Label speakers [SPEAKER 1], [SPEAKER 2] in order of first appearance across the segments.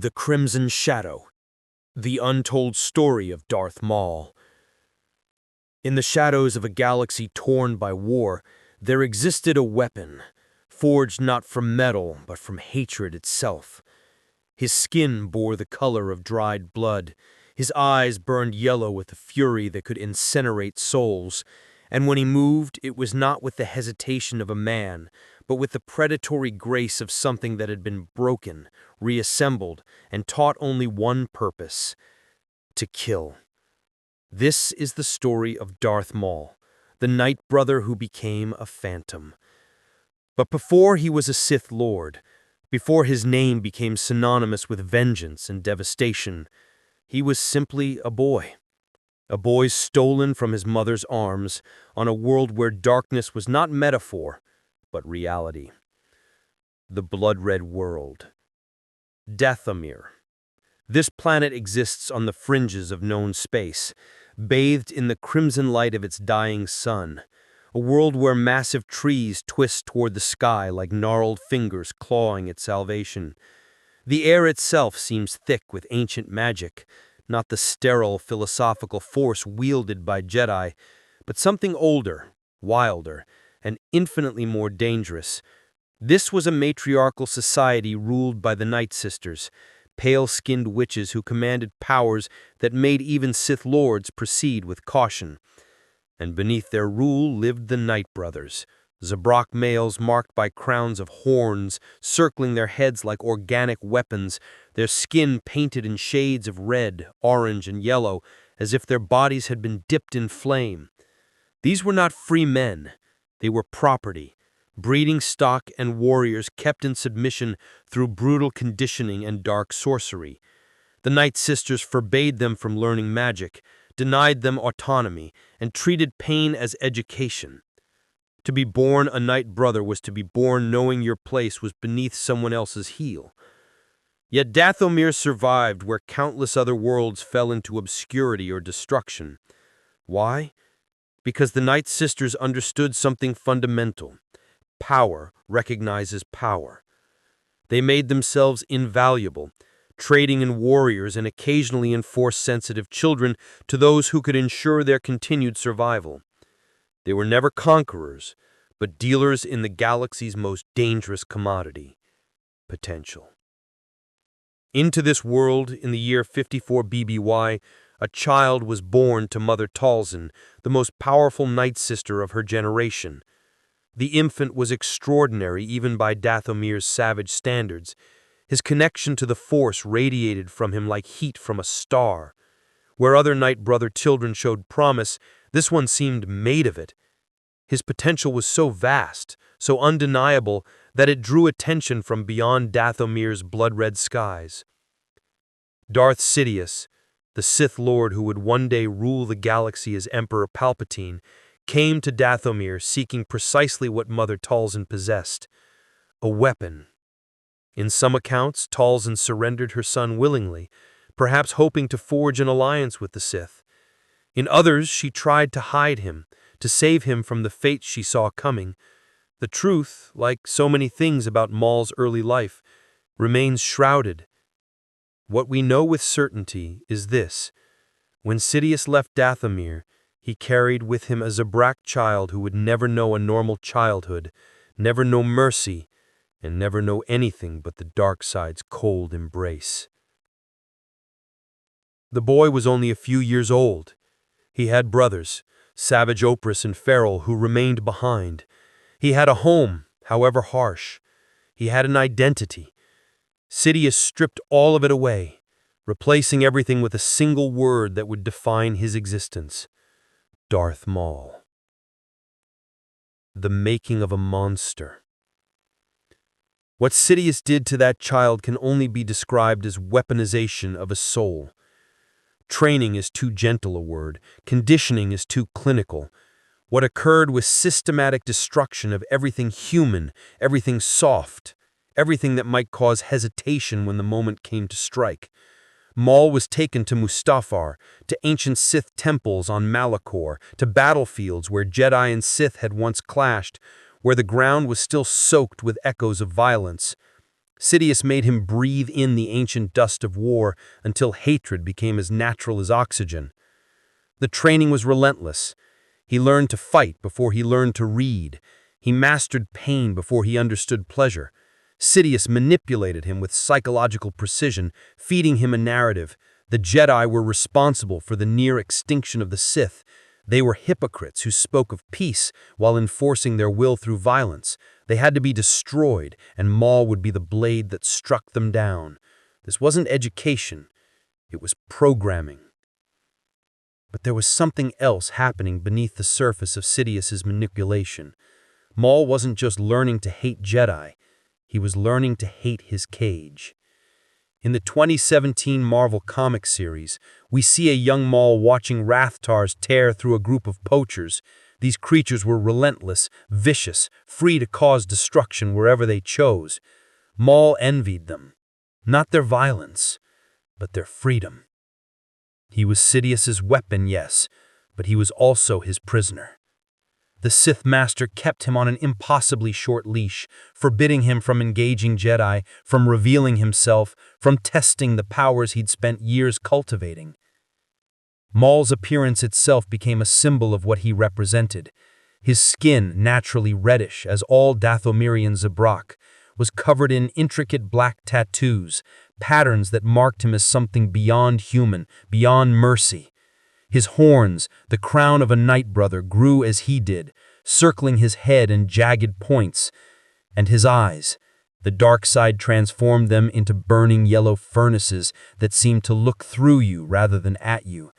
[SPEAKER 1] The Crimson Shadow, the untold story of Darth Maul. In the shadows of a galaxy torn by war, there existed a weapon, forged not from metal but from hatred itself. His skin bore the color of dried blood, his eyes burned yellow with a fury that could incinerate souls, and when he moved, it was not with the hesitation of a man, but with the predatory grace of something that had been broken, reassembled, and taught only one purpose: to kill. This is the story of Darth Maul, the Night Brother who became a phantom. But before he was a Sith Lord, before his name became synonymous with vengeance and devastation, he was simply a boy. A boy stolen from his mother's arms on a world where darkness was not metaphor, but reality. The blood-red world. Dathomir. This planet exists on the fringes of known space, bathed in the crimson light of its dying sun, a world where massive trees twist toward the sky like gnarled fingers clawing at salvation. The air itself seems thick with ancient magic, not the sterile philosophical force wielded by Jedi, but something older, wilder, and infinitely more dangerous. This was a matriarchal society ruled by the Night Sisters, pale-skinned witches who commanded powers that made even Sith Lords proceed with caution. And beneath their rule lived the Night Brothers, Zabrak males marked by crowns of horns circling their heads like organic weapons, their skin painted in shades of red, orange, and yellow, as if their bodies had been dipped in flame. These were not free men. They were property, breeding stock and warriors kept in submission through brutal conditioning and dark sorcery. The Night Sisters forbade them from learning magic, denied them autonomy, and treated pain as education. To be born a Night Brother was to be born knowing your place was beneath someone else's heel. Yet Dathomir survived where countless other worlds fell into obscurity or destruction. Why? Because the Night Sisters understood something fundamental. Power recognizes power. They made themselves invaluable, trading in warriors and occasionally in force-sensitive children to those who could ensure their continued survival. They were never conquerors, but dealers in the galaxy's most dangerous commodity: potential. Into this world, in the year 54 BBY, a child was born to Mother Talzin, the most powerful Night Sister of her generation. The infant was extraordinary even by Dathomir's savage standards. His connection to the Force radiated from him like heat from a star. Where other Night Brother children showed promise, this one seemed made of it. His potential was so vast, so undeniable, that it drew attention from beyond Dathomir's blood-red skies. Darth Sidious, the Sith Lord who would one day rule the galaxy as Emperor Palpatine, came to Dathomir seeking precisely what Mother Talzin possessed: a weapon. In some accounts, Talzin surrendered her son willingly, perhaps hoping to forge an alliance with the Sith. In others, she tried to hide him, to save him from the fate she saw coming. The truth, like so many things about Maul's early life, remains shrouded. What we know with certainty is this: when Sidious left Dathomir, he carried with him a Zabrak child who would never know a normal childhood, never know mercy, and never know anything but the dark side's cold embrace. The boy was only a few years old. He had brothers, Savage Opress and Feral, who remained behind. He had a home, however harsh. He had an identity. Sidious stripped all of it away, replacing everything with a single word that would define his existence: Darth Maul. The making of a monster. What Sidious did to that child can only be described as weaponization of a soul. Training is too gentle a word, conditioning is too clinical. What occurred was systematic destruction of everything human, everything soft, everything that might cause hesitation when the moment came to strike. Maul was taken to Mustafar, to ancient Sith temples on Malachor, to battlefields where Jedi and Sith had once clashed, where the ground was still soaked with echoes of violence. Sidious made him breathe in the ancient dust of war until hatred became as natural as oxygen. The training was relentless. He learned to fight before he learned to read. He mastered pain before he understood pleasure. Sidious manipulated him with psychological precision, feeding him a narrative. The Jedi were responsible for the near extinction of the Sith. They were hypocrites who spoke of peace while enforcing their will through violence. They had to be destroyed, and Maul would be the blade that struck them down. This wasn't education. It was programming. But there was something else happening beneath the surface of Sidious's manipulation. Maul wasn't just learning to hate Jedi. He was learning to hate his cage. In the 2017 Marvel Comics series, we see a young Maul watching Rathtars tear through a group of poachers. These creatures were relentless, vicious, free to cause destruction wherever they chose. Maul envied them. Not their violence, but their freedom. He was Sidious's weapon, yes, but he was also his prisoner. The Sith Master kept him on an impossibly short leash, forbidding him from engaging Jedi, from revealing himself, from testing the powers he'd spent years cultivating. Maul's appearance itself became a symbol of what he represented. His skin, naturally reddish, as all Dathomirian Zabrak, was covered in intricate black tattoos, patterns that marked him as something beyond human, beyond mercy. His horns, the crown of a Night Brother, grew as he did, circling his head in jagged points. And his eyes, the dark side transformed them into burning yellow furnaces that seemed to look through you rather than at you.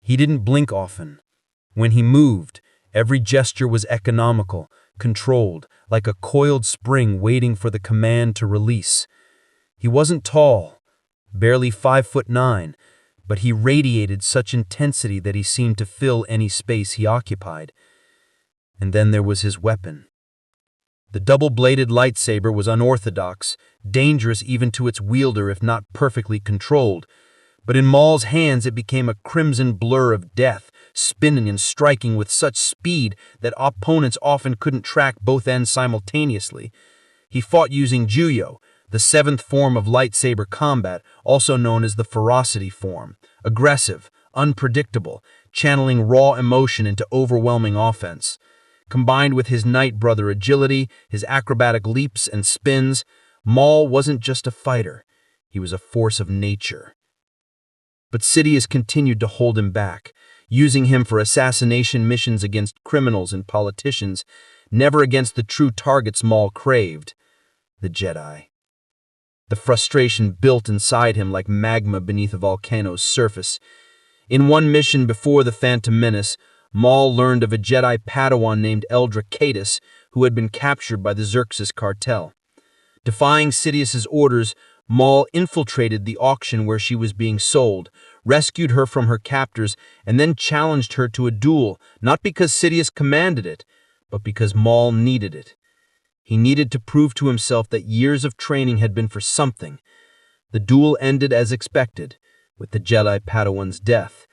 [SPEAKER 1] He didn't blink often. When he moved, every gesture was economical, controlled, like a coiled spring waiting for the command to release. He wasn't tall, barely 5'9", but he radiated such intensity that he seemed to fill any space he occupied. And then there was his weapon. The double-bladed lightsaber was unorthodox, dangerous even to its wielder if not perfectly controlled. But in Maul's hands it became a crimson blur of death, spinning and striking with such speed that opponents often couldn't track both ends simultaneously. He fought using Juyo, the seventh form of lightsaber combat, also known as the ferocity form, aggressive, unpredictable, channeling raw emotion into overwhelming offense. Combined with his Night Brother agility, his acrobatic leaps and spins, Maul wasn't just a fighter, he was a force of nature. But Sidious continued to hold him back, using him for assassination missions against criminals and politicians, never against the true targets Maul craved, the Jedi. The frustration built inside him like magma beneath a volcano's surface. In one mission before the Phantom Menace, Maul learned of a Jedi Padawan named Eldra Cadus who had been captured by the Xerxes cartel. Defying Sidious's orders, Maul infiltrated the auction where she was being sold, rescued her from her captors, and then challenged her to a duel, not because Sidious commanded it, but because Maul needed it. He needed to prove to himself that years of training had been for something. The duel ended as expected, with the Jedi Padawan's death,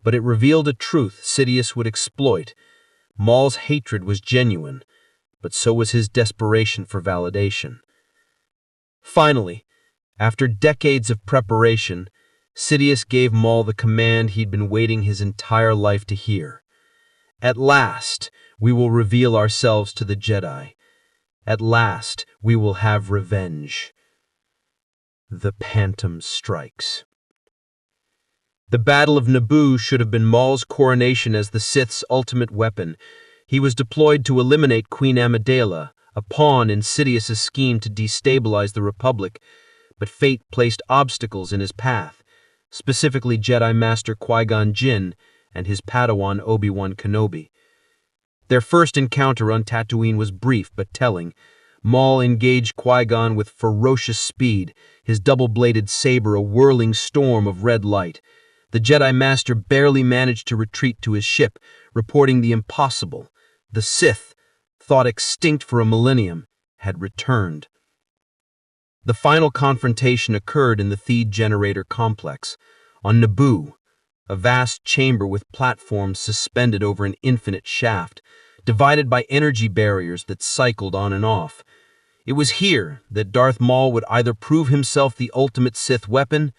[SPEAKER 1] but it revealed a truth Sidious would exploit. Maul's hatred was genuine, but so was his desperation for validation. Finally, after decades of preparation, Sidious gave Maul the command he'd been waiting his entire life to hear. At last, we will reveal ourselves to the Jedi. At last, we will have revenge. The Phantom strikes. The Battle of Naboo should have been Maul's coronation as the Sith's ultimate weapon. He was deployed to eliminate Queen Amidala, a pawn in Sidious's scheme to destabilize the Republic, but fate placed obstacles in his path, specifically Jedi Master Qui-Gon Jinn and his Padawan Obi-Wan Kenobi. Their first encounter on Tatooine was brief but telling. Maul engaged Qui-Gon with ferocious speed, his double-bladed saber a whirling storm of red light. The Jedi Master barely managed to retreat to his ship, reporting the impossible. The Sith, thought extinct for a millennium, had returned. The final confrontation occurred in the Theed Generator Complex, on Naboo, a vast chamber with platforms suspended over an infinite shaft, divided by energy barriers that cycled on and off.
[SPEAKER 2] It was here that Darth Maul would either prove himself the ultimate Sith weapon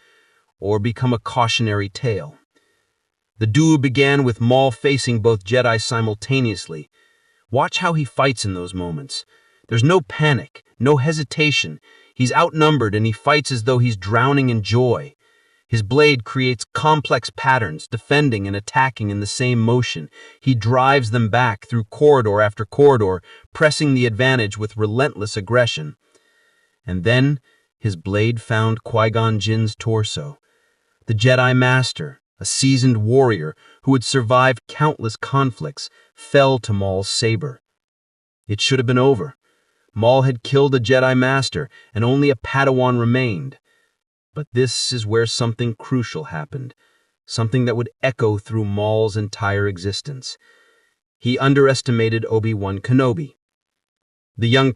[SPEAKER 2] or become a cautionary tale. The duel began with Maul facing both Jedi simultaneously. Watch how he fights in those moments. There's no panic, no hesitation. He's outnumbered and he fights as though he's drowning in joy. His blade creates complex patterns, defending and attacking in the same motion. He drives them back through corridor after corridor, pressing the advantage with relentless aggression. And then his blade found Qui-Gon Jinn's torso. The Jedi Master, a seasoned warrior who had survived countless conflicts, fell to Maul's saber. It should have been over. Maul had killed a Jedi Master, and only a Padawan remained. But this is where something crucial happened, something that would echo through Maul's entire existence. He underestimated Obi-Wan Kenobi. The young